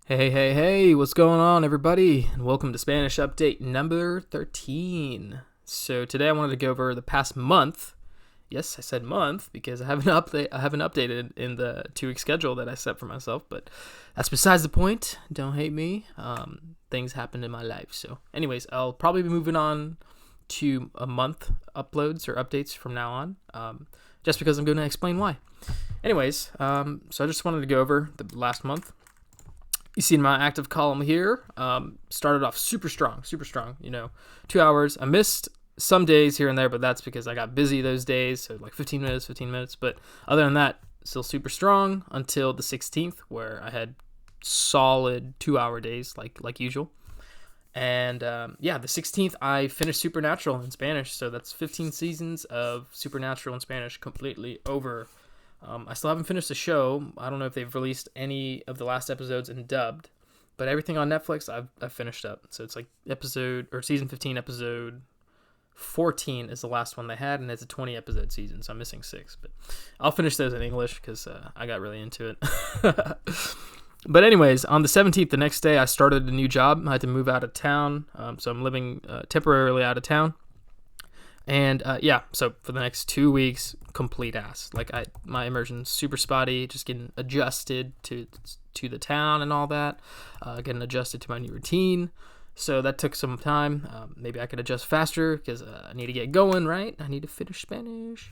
Hey, hey, hey, what's going on, everybody? And welcome to Spanish Update number 13. So today I wanted to go over the past month. Yes, I said month because I haven't updated in the 2-week schedule that I set for myself, but that's besides the point. Don't hate me. Things happened in my life. So anyways, I'll probably be moving on to a month uploads or updates from now on, just because I'm going to explain why. Anyways, so I just wanted to go over the last month. You see my active column here, started off super strong, 2 hours. I missed some days here and there, but that's because I got busy those days, so like 15 minutes. But other than that, still super strong until the 16th, where I had solid 2-hour days like usual. And the 16th, I finished Supernatural in Spanish, so that's 15 seasons of Supernatural in Spanish completely over. I still haven't finished the show. I don't know if they've released any of the last episodes in dubbed, but everything on Netflix I've finished up. So it's like season 15, episode 14 is the last one they had, and it's a 20 episode season, so I'm missing 6. But I'll finish those in English because I got really into it. But anyways, on the 17th, the next day, I started a new job. I had to move out of town, so I'm living temporarily out of town. And so for the next 2 weeks, complete ass. Like my immersion's super spotty, just getting adjusted to the town and all that, getting adjusted to my new routine. So that took some time. Maybe I could adjust faster because I need to get going, right? I need to finish Spanish.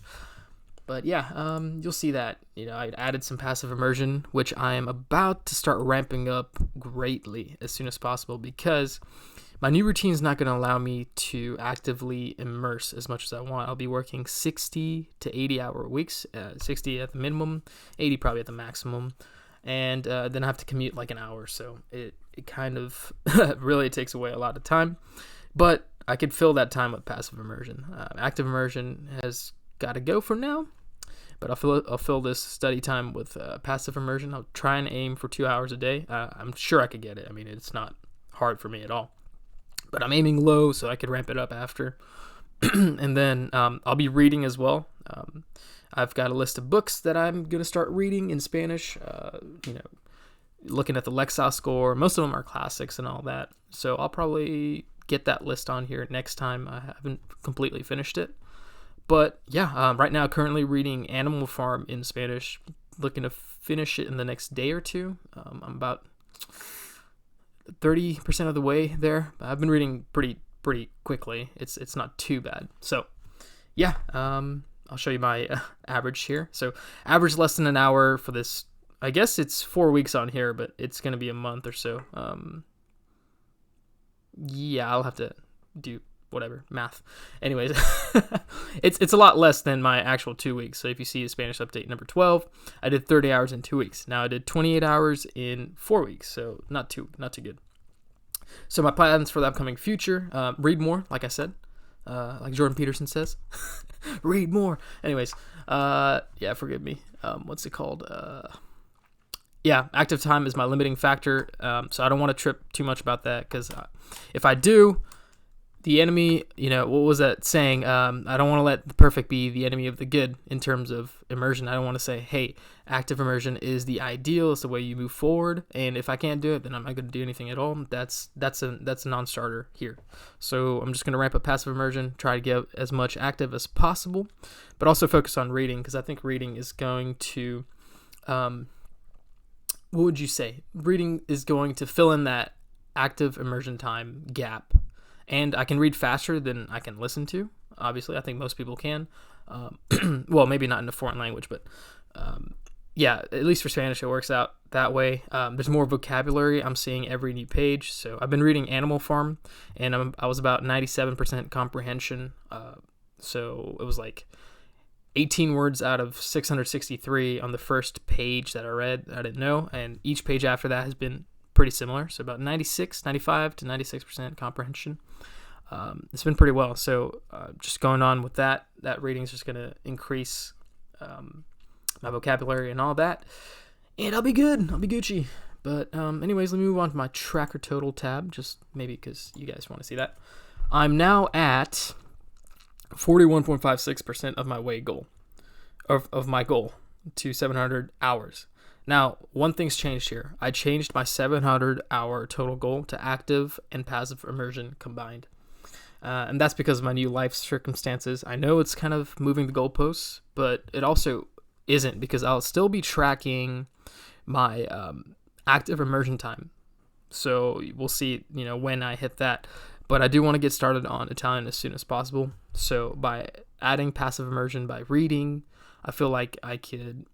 But you'll see that. I added some passive immersion, which I am about to start ramping up greatly as soon as possible because my new routine is not going to allow me to actively immerse as much as I want. I'll be working 60 to 80-hour weeks, 60 at the minimum, 80 probably at the maximum, and then I have to commute like an hour. So it kind of really takes away a lot of time, but I could fill that time with passive immersion. Active immersion has got to go for now, but I'll fill this study time with passive immersion. I'll try and aim for 2 hours a day. I'm sure I could get it. I mean, it's not hard for me at all. But I'm aiming low so I could ramp it up after. And then I'll be reading as well. I've got a list of books that I'm going to start reading in Spanish, looking at the Lexile score. Most of them are classics and all that. So I'll probably get that list on here next time. I haven't completely finished it. But right now currently reading Animal Farm in Spanish. Looking to finish it in the next day or two. I'm about 30% of the way there. I've been reading pretty quickly. It's not too bad. So I'll show you my average here. So average less than an hour for this. I guess it's 4 weeks on here, but it's going to be a month or so. I'll have to do whatever math. Anyways, it's a lot less than my actual 2 weeks. So if you see a Spanish update number 12, I did 30 hours in 2 weeks. Now I did 28 hours in 4 weeks. So not too good. So my plans for the upcoming future, read more, like I said, like Jordan Peterson says, read more. Anyways, forgive me. What's it called? Active time is my limiting factor. So I don't want to trip too much about that because if I do, the enemy, what was that saying? I don't want to let the perfect be the enemy of the good in terms of immersion. I don't want to say, hey, active immersion is the ideal. It's the way you move forward. And if I can't do it, then I'm not going to do anything at all. That's a non-starter here. So I'm just going to ramp up passive immersion, try to get as much active as possible, but also focus on reading because I think reading is going to, what would you say? Reading is going to fill in that active immersion time gap. And I can read faster than I can listen to. Obviously, I think most people can. Well, maybe not in a foreign language, but at least for Spanish, it works out that way. There's more vocabulary I'm seeing every new page. So I've been reading Animal Farm, and I was about 97% comprehension. So it was like 18 words out of 663 on the first page that I read that I didn't know. And each page after that has been pretty similar, so about 95 to 96% comprehension. It's been pretty well, so just going on with that reading is just going to increase my vocabulary and all that, and I'll be good, I'll be Gucci. But anyways, let me move on to my tracker total tab, just maybe because you guys want to see that. I'm now at 41.56% of my way goal, of my goal to 700 hours. Now, one thing's changed here. I changed my 700-hour total goal to active and passive immersion combined. And that's because of my new life circumstances. I know it's kind of moving the goalposts, but it also isn't, because I'll still be tracking my active immersion time. So we'll see, when I hit that. But I do want to get started on Italian as soon as possible. So by adding passive immersion, by reading, I feel like I could,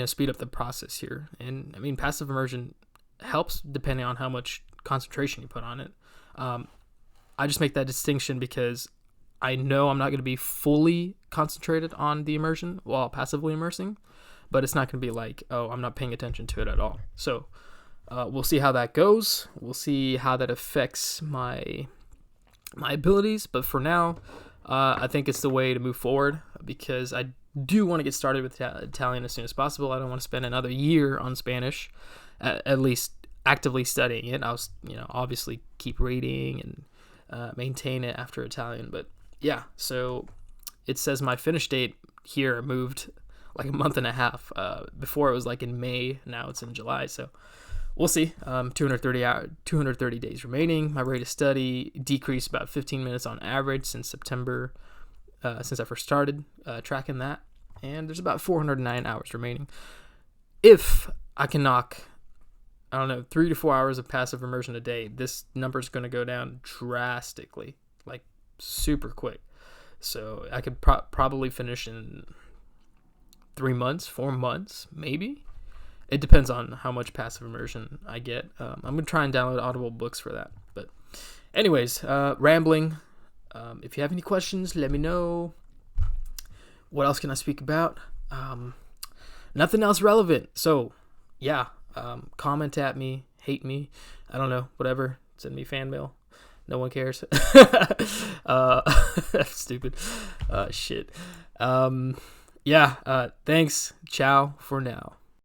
speed up the process here. And I mean, passive immersion helps depending on how much concentration you put on it. I just make that distinction because I know I'm not going to be fully concentrated on the immersion while passively immersing, but it's not going to be like, oh, I'm not paying attention to it at all. So we'll see how that goes. We'll see how that affects my abilities. But for now, I think it's the way to move forward, because I do want to get started with Italian as soon as possible. I don't want to spend another year on Spanish, at least actively studying it. I'll, obviously keep reading and maintain it after Italian. But yeah, so it says my finish date here moved like a month and a half. Before it was like in May, now it's in July. So we'll see. 230 days remaining. My rate of study decreased about 15 minutes on average since September, since I first started tracking that. And there's about 409 hours remaining. If I can knock, 3 to 4 hours of passive immersion a day, this number is going to go down drastically, like super quick. So I could probably finish in 3 months, 4 months, maybe. It depends on how much passive immersion I get. I'm going to try and download Audible books for that. But anyways, rambling. If you have any questions, let me know. What else can I speak about? Nothing else relevant. So, yeah. Comment at me. Hate me. I don't know. Whatever. Send me fan mail. No one cares. Stupid. Shit. Yeah. Thanks. Ciao for now.